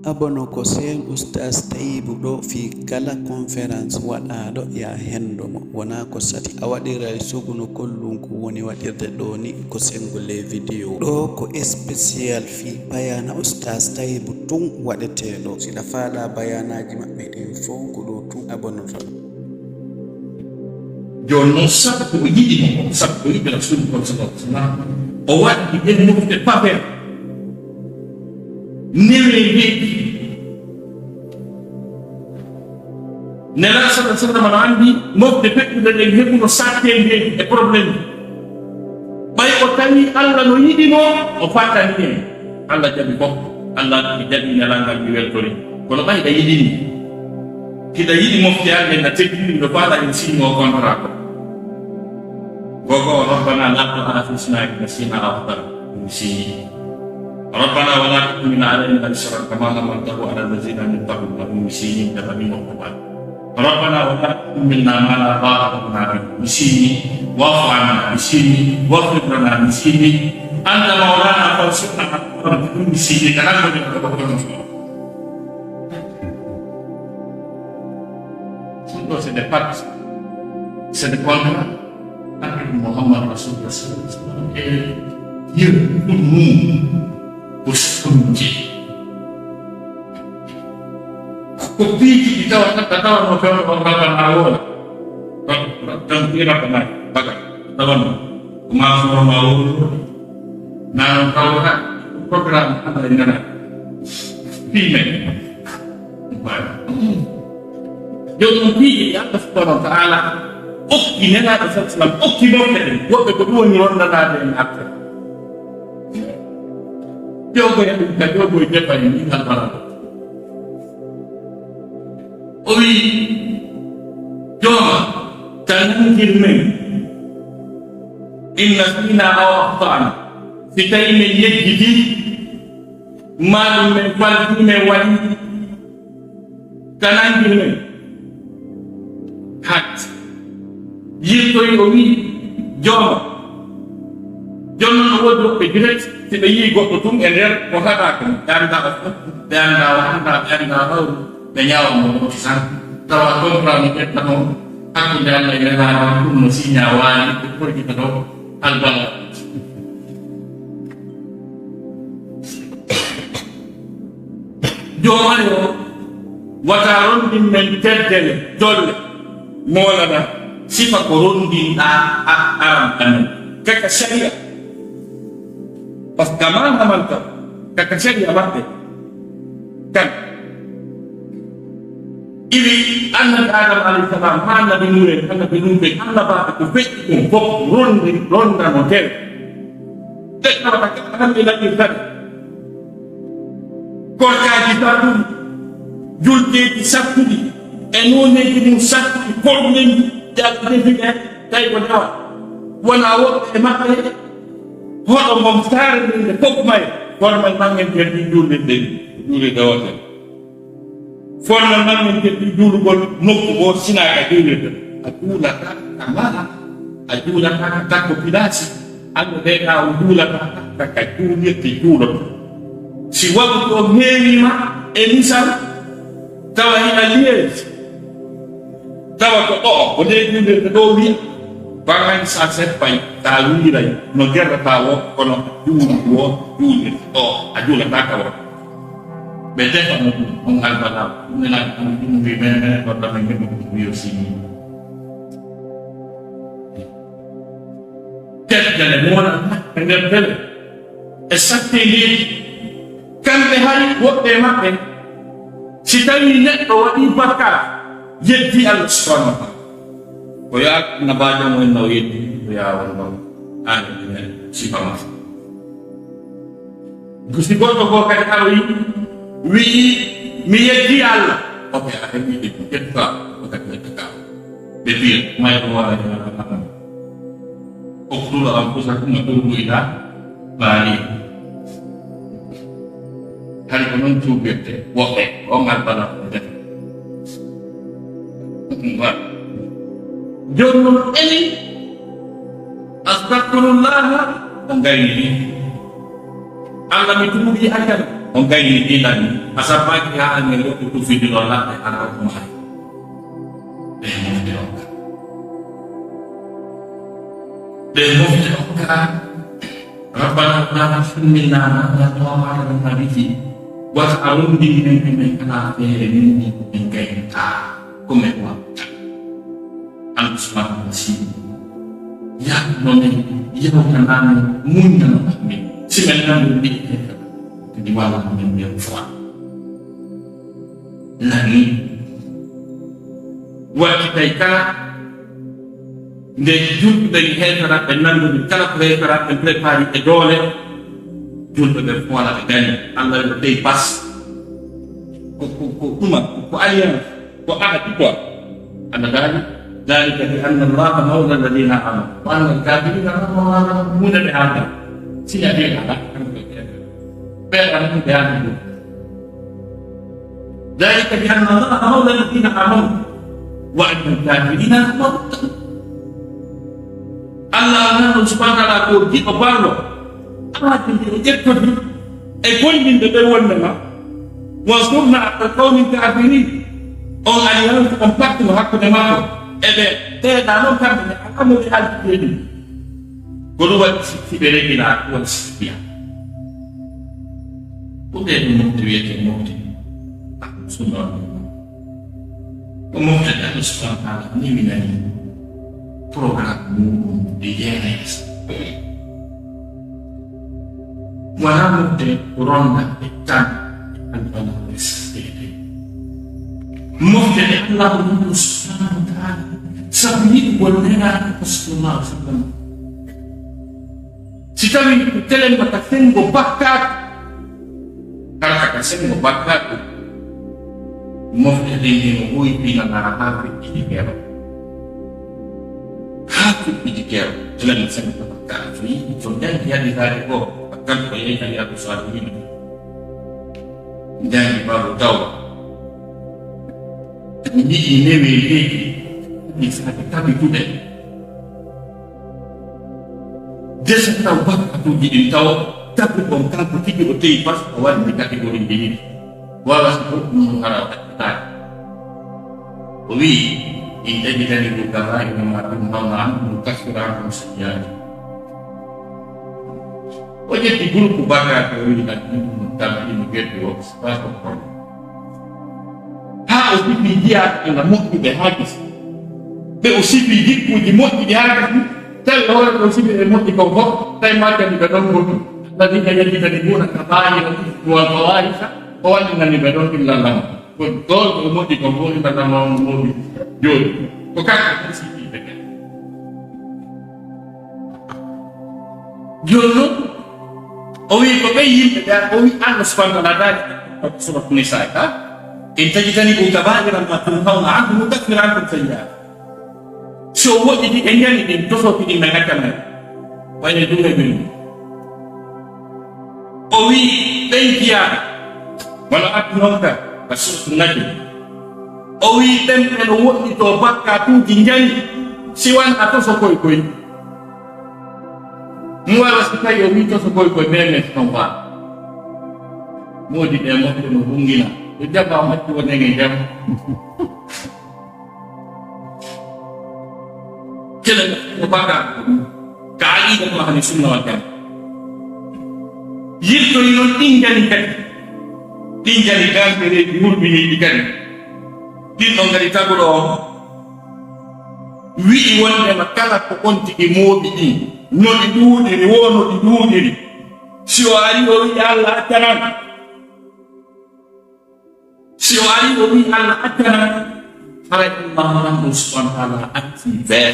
abono ko sen oustas Tayibou ɗo fi kala conférence waɗaɗo ya hendo mo wona ko sati a waɗira sugunu kollunku woni waɗirde ɗo ni ko sengole vidéo ɗo ko spécial fi bayana oustas Tayibou tun waɗeteɗo siɗa faala bayanaji maɓɓe ɗin fo ko ɗo tun abonoto jonnon sabu ko yiɗi mo sabu ko yiɗi rasulu kon sallallahu alaihi wasallam o waɗi en mofte paper newe heeɓi nela sallallahu alaihi wasallam andi mofte feƴƴuɗe ɗen heɓuno satte heeɓi e probléme ɓay o tawi allah no yiɗino o fatani en allah jaɓi fof allah jaɓi nelangal mi weltori kono ɓayɗa yiɗini kiɗa yiɗi moftiyaade na teddini ɗo faala en signoo contrat ko gogo rabbana la tu'akhidhna in nasina aw akhtana mi signi rabbana wala tahmilna alayna isran kama hamaltahu ala allazina min qablina mi signi dafa mi mokkuɓal rabbana wala tahmilna ma la taqata lana bihi mi signi wa'fu anna mi signi waghfir lana mi signi anta mawlana fansurna ala alqawmi mi signi kala ko c'est des pactes, c'est des contrats entre Muhammad Rasulullah sallallahu alaihi wasallam et Dieu pour nous, pour ce qu'on dit. Kopi kita kata orang orang awal, dan kira pernah bagai tahun kemarin orang awal, nah kalau program apa ini kan, female, jonnon piiji Allah subhanahu wa ta'ala okki nelaɗo sa sallam okki mofte ɗen woɓɓe ko ɗum woni ronnanade en après ƴogoya ɗum ka ƴogoye defani ni kalbaraɗo o wi jooma tanangir men inna fina aw ahtana si tawi men yejjiti maɗum men falti men waɗi tanangir men hat yirtoyi o wi jooma jonnon no wodi woɓɓe direct si ɓe yii goɗɗo tum e nder ko haɗaka ɓe anda o fof ɓe anda o anda ɓe anda hawru ɓe ñawamo tan tawa contrat no ƴettano hakkude allah e nelaɗo ɗum no signa waali ɓe porgita ɗo albala joomani o wata rondin men teddele jolle molana sifa ko rondinɗa aram amen kaka sharia par ce que ma hamalta kaka sharia maɓɓe kan iwi annabi adam alayhi salam ha annabi nuren annabi numɓe annabaɓe ko feƴƴi ɗum fof rondano tew teɗɗawata kala hamɓe naɓirtani korkaji sattuɗi julteji sattuɗi e noneji mum sattuɗi porɗumenji ƴaɓe defiɓe tawi ko dewa wona woɓɓe e maɓɓe hoɗo mom saare nden nde fof maye formal mangen keddi julde nden juule dewoten formal mangen keddi juulugol nokku o sinaka juulirde a juulata ka maha a juulata ka takko pilasi ande ɓeɗa o juulata taka juulirde juuloto si waɗu o heewima e misal tawa hiɗa liyeji tawa ko ɗo ko nde juulirde ɗo wiya bangani sa seppay ta wiiray no gerrata wo kono juulu wo juulirde ɗo a juulata ka wo ɓe defano ɗum on albalaw ɗum nelaɗi ɗum ɗum wi mene goɗɗame heɓi ɗum wiyo sini teddele moɗa e nder tele e satte leedi kamɓe hay woɓɓe maɓɓe si tawi neɗɗo waɗi bakkat yeddi allah subhanahu wa taala ko yaa nabajo mo en no yeddi ko yawon ɗon anene sifama gusi goɗɗo ko kadi aɗo yiɗi wii mi yeddi allah oke a heɓi ɗi ƴettuka o kadi ƴettaka ɓe mbiya may ko waɗa oktulu anfusakum wa tubu ila bari hari ko noon tuubirte woɓɓe o ngal bala o def jonnon eni astagfirullaha o ngayni allah mi tuubi accana on gaini dilani asabaki ya angelo tu video la ana kumai de mufti oka rabbana lana minna ya tawara min hadisi wa arundi min kana fe min kaita come wa an subhanahu ya nome ya kana munna min simenna min di wala min yang fa lani wa kita nde julɓe ɓe heetara ɓe nandude kala ko heetara ɓe préparé e doole julɓe ɓe foola ɓe gaña allah ɓe ɓey bas ko ɗuma ko alliance ko ahadi quoi ana daali dalika bi anna allaha mawla alladina amanu wa anna alkafirina muda ɓe haada siña ɓe ala ɓe ala ɓe haada ɗum dalika bi anna allaha mawla alladina amanu wa anna alkafirina Allah subhanahu wa ta'ala ko jiɗo ballo ala tinde ƴettoti e gollinde ɓe wondema wansurna ala qawmin kafirin on alliance on pacte no hakkude makko eɓe teeɗa noon kamɓe ne alamuɓe haltide ɗum ko ɗum waɗi sikki ɓe regina won sikkiya ko ɓe ɗum mofte wiyete mofte sunna ko mofte Allah subhanahu wa ta'ala ni mi nani program di jenes wala mute ronda ikan antara stede mufti Allah subhanahu wa ta'ala sabni bolnena Rasulullah sallallahu sitawi telen batasen go bakat kala kasen go bakat mufti ini ngui pina ngaraha di kero hati pikir jalan yang sangat kafir contohnya dia ditarik akan banyak dari aku saat ini dan baru tahu ini bisa kita bikin dia sudah tahu aku jadi tahu tapi bongkar berpikir betul pas awal di kategori ini walau mengharapkan kita Inta jika dibuka lagi memakan malam buka surah sejarah. Oh jadi guru kubakar kau dengan tapi ini gitu sebab ha usipi dia yang mukti berhagis. Be usipi dia puji mukti berhagis. Tel orang usipi mukti kau kok, tapi macam di bedong mukti. Tadi kaya kita dibuat kapai jual kapai, orang dengan di bedong kilalang. Betul mukti kau boleh pada mau mukti. Yun, bukan sih dengan. Yun, owi pemain dan owi anas pangkalan surat Nisa ka. Kita kita ni buka banyak orang tahu nak buka kerana saja. So what jadi enjani ni tu so ini mengatakan. Banyak tu lebih. Owi pengia, malah aku nonton kasus nanti. Owi tempe no wot ito bakka tu jinjani siwan ato so koy muara sa kayo mito so koy menes no ba mo di demo no bungina ida ba mat ko ne ngam kila ko bakka kali ko ma ni sunna wa kan yito no tinjani kan tere murbi ni kan Dino ngari tagulo wi wonde makala ko onti e modi di non di dudi ni wono di dudi si o ari o wi Allah atanan si o ari o wi Allah atanan fare Allah subhanahu wa ta'ala attiver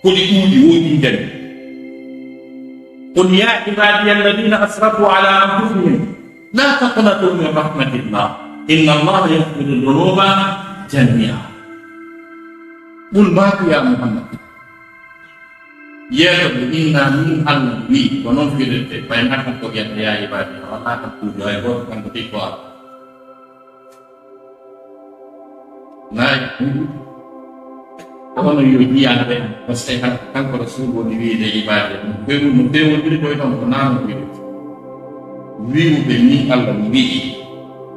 ko di dudi wodi den qul ya ibadiyalladhina asrafu ala anfusihim la taqnatu min rahmatillah Inna Allah yaghfiru dzunuba jami'a. Qul mati ya Muhammad. Ya Rabbi inna min al-nabi wa nufir bainakum wa ya ibadi wa la taqulu ya kan begitu. Nah, kalau yuji ada pasti kan pada subuh di ibadi. Bemu itu itu itu tenang gitu. wi'uɓe ni Allah wi'i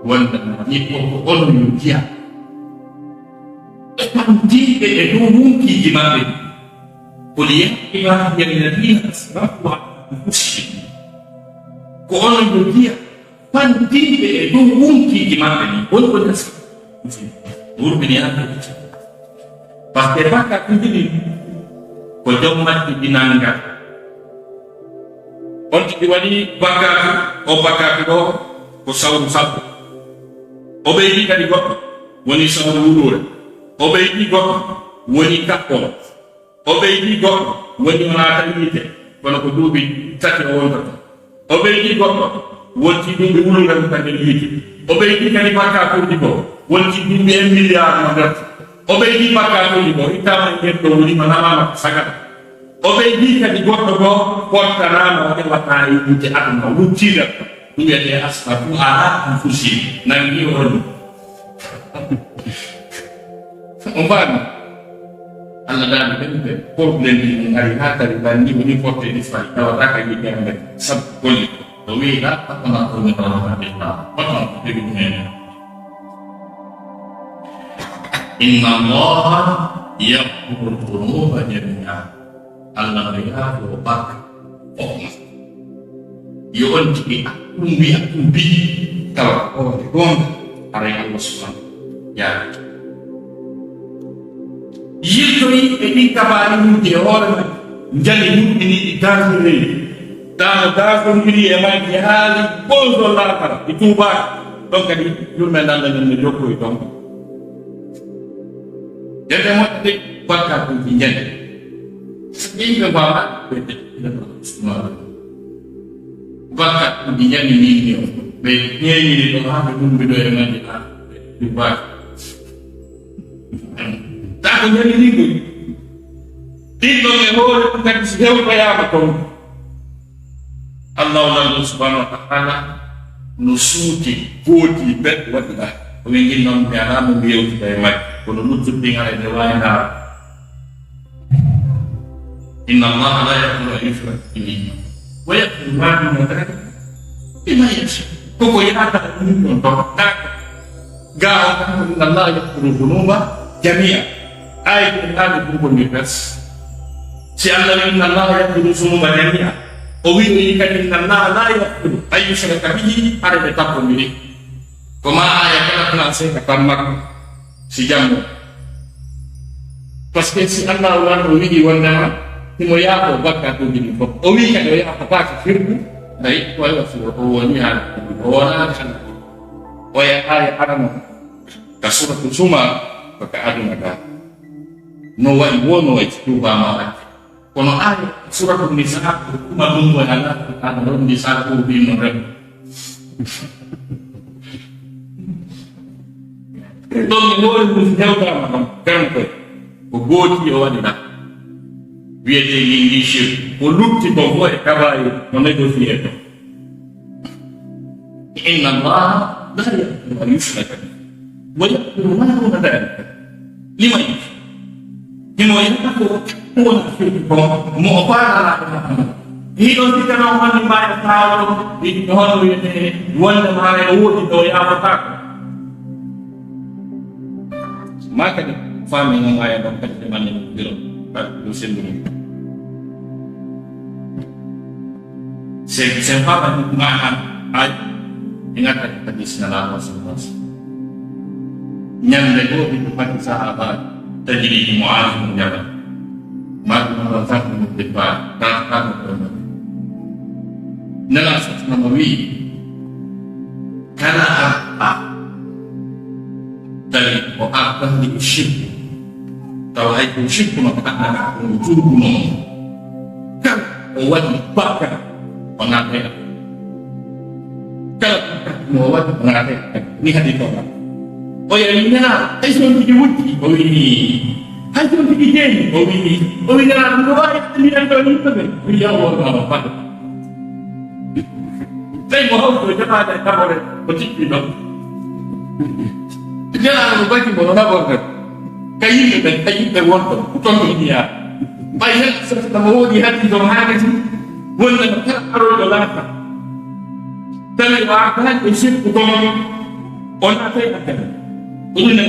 wonda ni ko onon yo jiya ɓamtiɓe e dow hunkiji maɓɓe qul ya ibadi alladina asrafu ala anfusihim ko onon yo jiya ɓamtiɓe e dow hunkiji maɓɓe ni woni ko nasi wurɓini hande par ce que bakka tujini ko jom majji ɗinanga on tigi waɗi bakkatu o bakkatu ɗo ko sawru sappo o ɓeydi kadi goɗɗo woni sawru wurore o ɓeydi goɗɗo woni kaɓɓol o ɓeydi goɗɗo woni wonata yiite kono ko duuɓi tati o wontoto o ɓeydi goɗɗo wonti duuɓi wulugam kadi yiite o ɓeydi kadi bakkatuji ko wonti duuɓi 1 milliard no defta o ɓeydi bakkatuji ko ittama e nder ɗo wonima namama sagata o ɓeydi kadi goɗɗo go pottanama o ƴewata e yiite aduna wuttida ɗum wiyete asrafu ala anfusihim nangi on on mbaami Allah daani ɓemɓe probléme ɗi ari ha tari banni woni porte ɗi fay tawataka yiɗemɓe sabu golli o wi la taqnatu min rahmatillah oton jogi ɗum hene inna allaha yaghfiru dhunuba jamia Allah no yaafo bakka fof yo on tigi ɗum mbiɗi tawa ode gonga aray Allah subhanahu yaa yirtoyi e ɗi kabaɗinuji e hoore men jali yumɗini ɗi gasoniri dano gasoniri e majji haali ɓoso lakara ɗi tuubaki ɗon kadi yurme nandanen no jokkoy ɗon jande moƴƴa de bakka ɗumki jande yimɓe mbawa ɓe bakka ɗumki jandi nini o ɓe ñeñiri ɗo haɓe ɗumbiɗo e majji ha ɗi baki tako ñani liggoy ɗinɗon e hoore ɗum kadi so hewtoyama toon allahu lallah subhanahu wa taala no suuti gooti beɗɗo waɗi ɗa omin ginnoon mi alama mi yewtida e majji kono luttuɗɗingala nde wawi ndaara inna allaha la yaghfiru an yushraka bihi wa yaghfiru ma duna dhalika liman yasha koko yaata ɗum ɗon ɗon ɗaka ga o kam inna allaha yaghfiru dhunuba jamia ayde ɗaɗe ɗum ni pers si Allah wi inna allaha yaghfiru dhunuba jamia o wi o yi kadi inna allaha la yaghfiru an yushraka bihi arede tappondiri ko ma aya kala placé ka tan makko si jammo par ce que si Allah wano wiɗi wondema himo yaafo bakkatuji ɗi fof o wi kadi o yaafatake firdu ayi way wasuro o woni haala o wonani anda o aya adama ka suratu suma baka aduna ga no waɗi wono way tubama waɗde kono aya suratu nisa kuma ɗum woni ala ana ɗon nisa ko wino rem ɗon mi hoore ɗum hewtama ɗon kan koye ko gooti o waɗi ɗa wiyete yingi shir ko lutti ko fo e kabayi no négocié to inna allaha la yaghfiru an yushraka bihi wa yaghfiru ma duna dhalika liman yasha himo yako wona firti ko mo o faala hiɗo sikano woni mbaɗa tawo ɗi hono wiyete wonde maare o woodi ɗo yafatako ma kadi faami no aya ɗon kadi ɗemanne biro ɗum sendumi sen fama mahan ay ingat kadi sinala rasulullah nyande go bi pati sahabat tajri mu'adh bin jabal ma rasul bin jabal kan nala nabawi kana apa dari o apa di syirk tawhid syirk maka ana turuno kan o wadi bakka pengatai kalau mau buat pengatai ini hati kau oh ya ini lah saya sudah diwujud oh ini saya sudah dijadi oh ini lah dua ini yang kau ini kan ya Allah apa saya mau tu jangan ada kabar macam itu jangan lupa kita mau apa kan kayu terwonton bukan dunia banyak sesuatu mau di hati dong hari wala kala aro dolata tele wa kan e ship ko on a tay ak o ni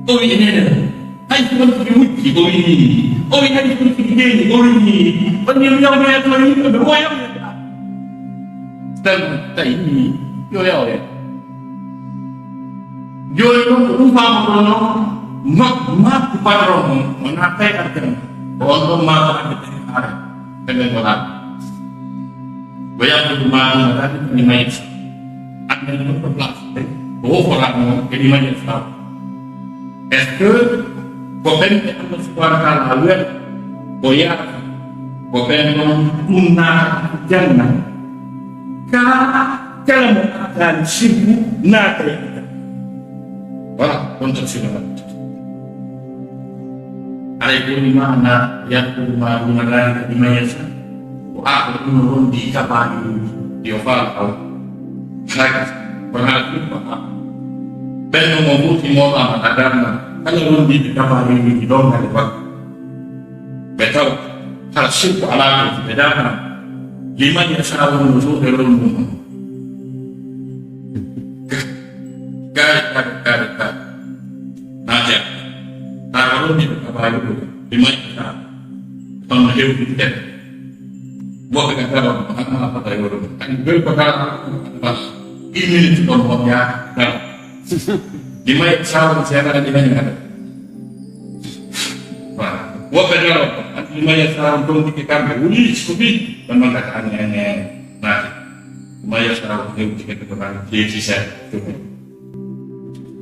o yi ne ay ko ci wuti o yi hadi ko ci gene o yi on ni yow ne to yi do yow tan tay ni yo yow yo ko fa mo no ma padron on a tay ak on do ma ak tele wala bayar rumah ada di mana ada di mana kelas orang di mana Islam est-ce que kopen anda sekolah kalawan boyar kopen tunna jangan kalau akan sibuk nate wala untuk sibuk ada di mana yang rumah lagi di mana aku menurun di kapal di oval kau saya pernah lupa penuh membuat mola agama kalau menurun di kapal ini di dong dari waktu betul hasil alam bedakan 5 ya selalu menurut derun kar aja taruh di kapal itu 5 ya tahun hidup kita buat kata apa tadi baru kan berkata pas ini itu nomornya nah di mana saya ada di mana wah buat kata di mana saya untuk dikatakan uli skubi memang kataannya nah di mana saya untuk dikatakan di sisi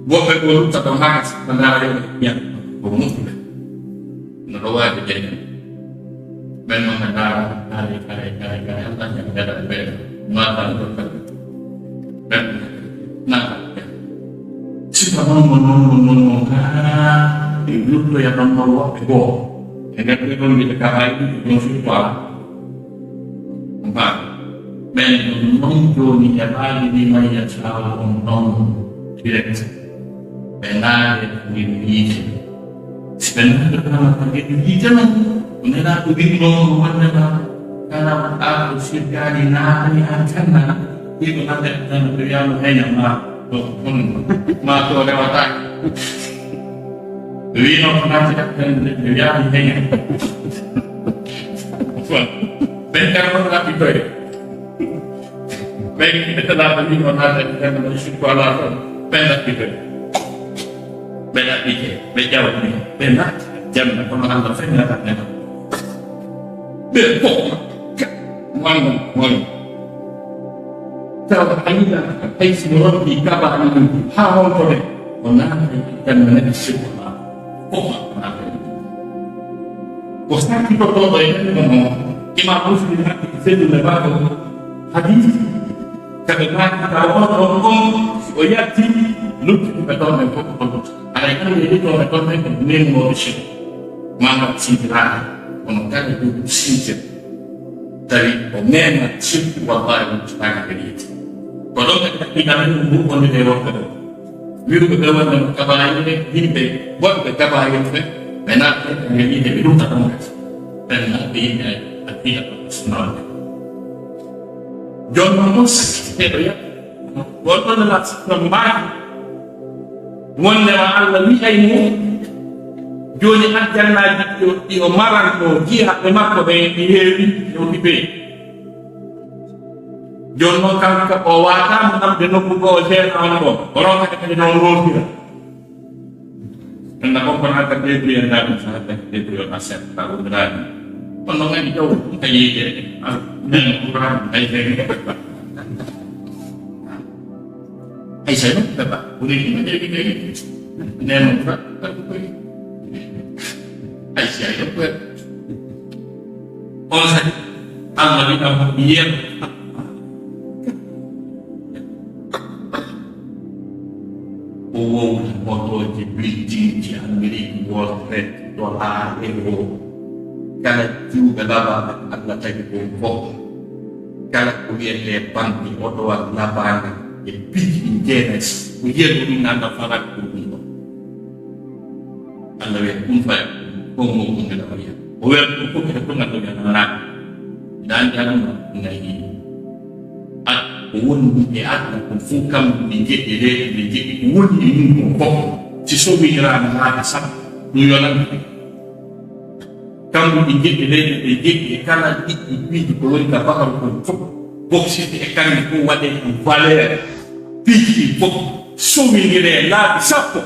buat kata kata mas benar yang umum nelawa jadi memang ada kali Allah yang ada mata berkat dan nah siapa ngomong itu tuh yang nomor ego yang itu di dekat itu yang spiritual empat menunggu ni apa di mana selalu nong direct benar ini sebenarnya kalau ini jangan Unera kubino wanna kana aku sirgani na ni ancana itu nanti dan beliau hanya ma to lewat beliau nanti dan beliau hanya bentar berapa itu baik kita dapat beliau nanti dan sekolah bentar itu bentar itu bejauh ini bentar jam pemahaman saya katanya berpok mana kalau anda hay semua di kabar ini hal boleh orang dan menarik semua mana bosnya kita tahu ini ngomong imam muslim itu lebar hadis karena kita orang oyati lucu betul betul ada yang jadi betul betul ini mau sih mana sih Mengangkat itu singkir dari pemenang sifat Allah yang setengah itu. Kalau kita mengumpulkan di Eropa, biru kegawan dan kabar ini hidup buat kabar itu benar yang ini biru tak mungkin dan nanti tidak personal. John Moses itu ya, waktu adalah sembah, wanda Allah ini. Joni aljanna di o maranto jiha e makko be di heewi o be jonno kanka o wata mo am de nokku go jeer on ko ron ka de non rotira na ko na ka de bi na ko sa de bi o aset ta o drani on no ngani jow ka yeye den quran ay de ay sa no ba uni ni de bi ne no ka ko Aisyah itu buat orang saja Allah di dalam dia foto di bridging di Amerika Wallstreet dolar euro kalau juga dapat Allah tadi pokok kalau kemudian lepas di foto lapangan di bridging jenis kemudian ini nanda farak itu Allah yang umpat ngomong dengan dia. Orang itu kita pun nggak tahu yang mana. Dan jangan mengenai woni e aduna ko fu kam ɗi jeɗɗi leydi ɗi jeɗɗi ko woni e mum ko fof si sobinirama naade sappo ɗum yonande kamɓe ɗi jeɗɗi leydi ɗi jeɗɗi e kala ɗiɗɗi piiji ko woni ka bakal kon fof bokside e kamɓe fof waɗe ɗum valeur piiji ɗi fof sowidire laabi sappo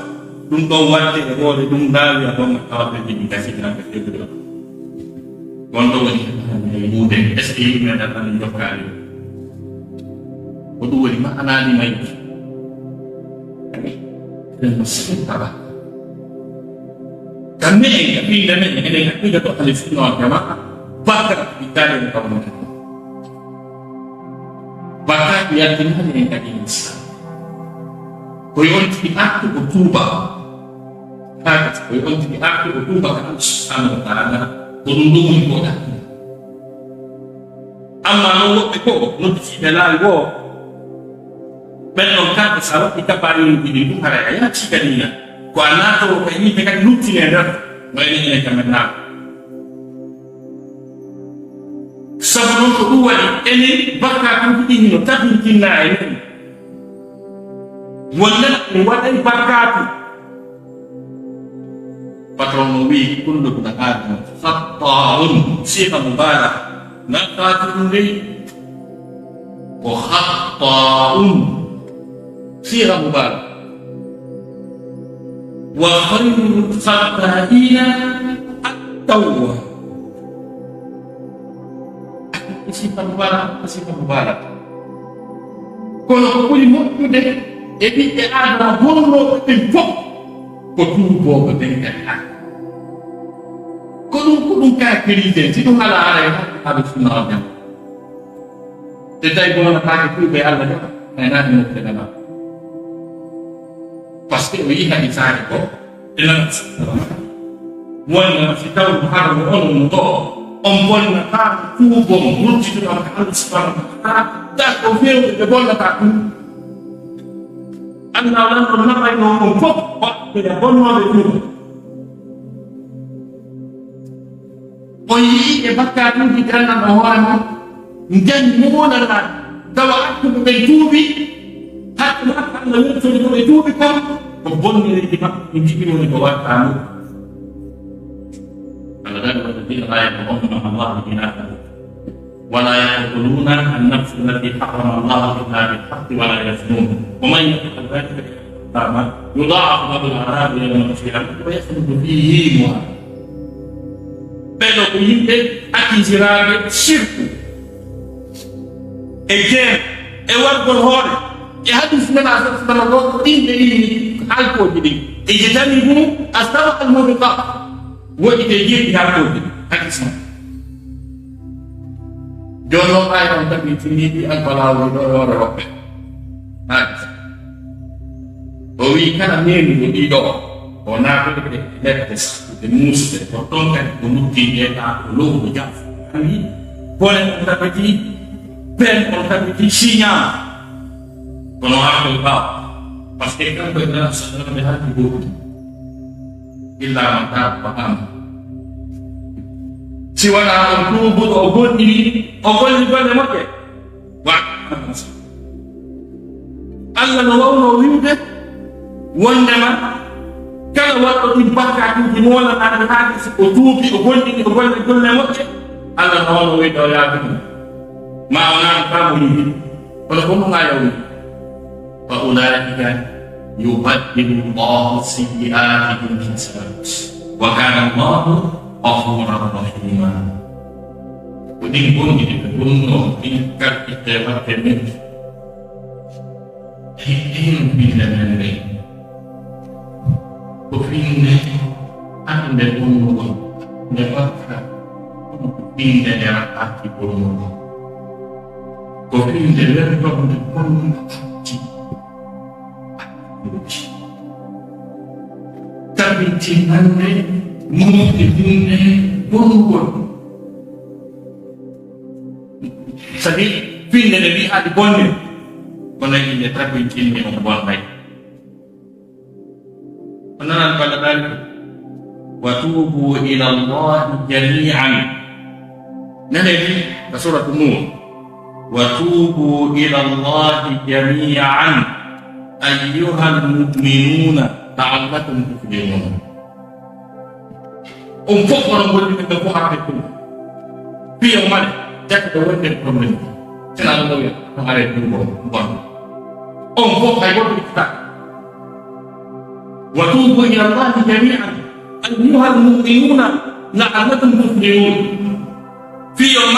ɗum ɗon wadde e hoore ɗum laawi a ɗon tawaɓe jiɗi gasidinaɓe ɗeɗo gonɗo woni muude est ce que yimɓe ɗaɗɗane jokkaali ko ɗum woni ma'anaani mayyi eɗen mo siftaba kamɓe en gaɓinde men eɗen haɓɓiga to ali sunna jama bakara ɓittaade en kawnote bakkaji yaltinaani en kadi islam koye on tigi artu ko tuuba kaakati koye on tigi artu ko tuuba ka Allah subhanahu wa taala ko ɗum ɗum woni ko ɗaɓɓi amma noon woɓɓe ko noddifiɓe laawi goo ɓen ɗon kamɓe sa waɗɗi kabaruji ɗi ɗum haray a yaati kadina ko a naatowo ka yimɓe kadi luttine nder no enen enen kamen naako sabu noon ko ɗum waɗi enen bakkatuji ɗi hino tabintinna e men wonna en waɗay bakkatu patron no wii kullu bna adama khatta'un siqa mubarak nakati ɗum ley ko khatta'un siqa mubarak wa khayru khatta'ina at-tawwab siqa mubarak kono ko ɓuri moƴƴude e ɓiɓɓe adama bonnoɓe ɓen fof ko tuuboɓe ɓen kadi hak ko ɗum caractérisé si ɗum ala ara e haɓe sunna o jam te tawi bonataake tuuɓe allah jam aynaade mofteɗema par ce que o yi hadi saare ko enana wonna si taw haɗamo onon ɗo on bonnata tuubom wurtituɗon ko allah subhanahu wa taala tak o fewɓe ɓe bonnata ɗum Allah lan ɗon naɓayno on fof waɗɓe bonnoɓe ɗum o yii e bakkatuji gandanɗo hoore mon janni muɗana tawa artuɓe ɓe tuuɓi hakke makko allah wertori ko ɓe tuuɓi kon ko bonnireji maɓɓe ɓe jiɗi woni ko watta ɗum Allah dan walladina la yaquluna Allah ilaha ولا يقتلون النفس التي حرم الله الا بالحق ولا يزنون ومن يفعل ذلك يضاعف له العذاب يوم القيامه ويخلد فيه مهانا ɓeɗo ko yimɓe accitiraɓe sirku e jeem e wargol hoore e hadis nana sasana ɗo ɗinɓe ɗini halkoji ɗin e jetani hum astawa almubiqa woɗi te jeeɗi halkoji hadis ma joni noon ɓawi on tabitiniɗi albalawol ɗo yoore woɓɓe hadis o wi kala nenuɗo ɗiɗo o naatoɓe leɗɗe sakkude muusde ko ɗon kadi ko nuttiɗeɗa ko lowɗo jam ani bone on tabiti pen on tabiti signama kono harkoy ɓaw par ce que kanko e nana sallaɓe haaldi goɗɗi illa man taaba ko amma si wona on tuubuɗo o gonɗini o golli golle moƴƴe wa allah no wawno wiwde wondema kala waɗɗo ɗin bakkatuji molanaɗe haade o tuubi o gonɗini o golle golle moƴƴe allah no wawno wiide o yaade ɗum ma o naano kamo yimɓe kono ko ɗum yawni fa ulaika yubaddilu llahu sayyi'atihim hasanat wa kana llahu ghafuran rahima ko ɗin gonɗini ɓe gonno ɗin karɗitte maɓɓe men ɗin binde men ɓe ko finde hande bonnugon nde bakka kono ko finde nde raɓɓaki bonnugon ko finde wertonde bonnugo hatti akkuji tabitinande mofde finde bonnugol sadi finde nde wi'aade bonne kono inde tabitinni on bonnay ونرى ذلك وتوبوا إلى الله جميعا نهي سورة النور وتوبوا إلى الله جميعا أيها المؤمنون لعلكم تفلحون. Untuk orang boleh berbuat itu, biar mana jangan terwujud problem. Jangan tahu ya, ada dua bukan. Untuk haiwan kita. وتوبوا إلى الله جميعا أيها المؤمنون لعلكم تفلحون. في يوم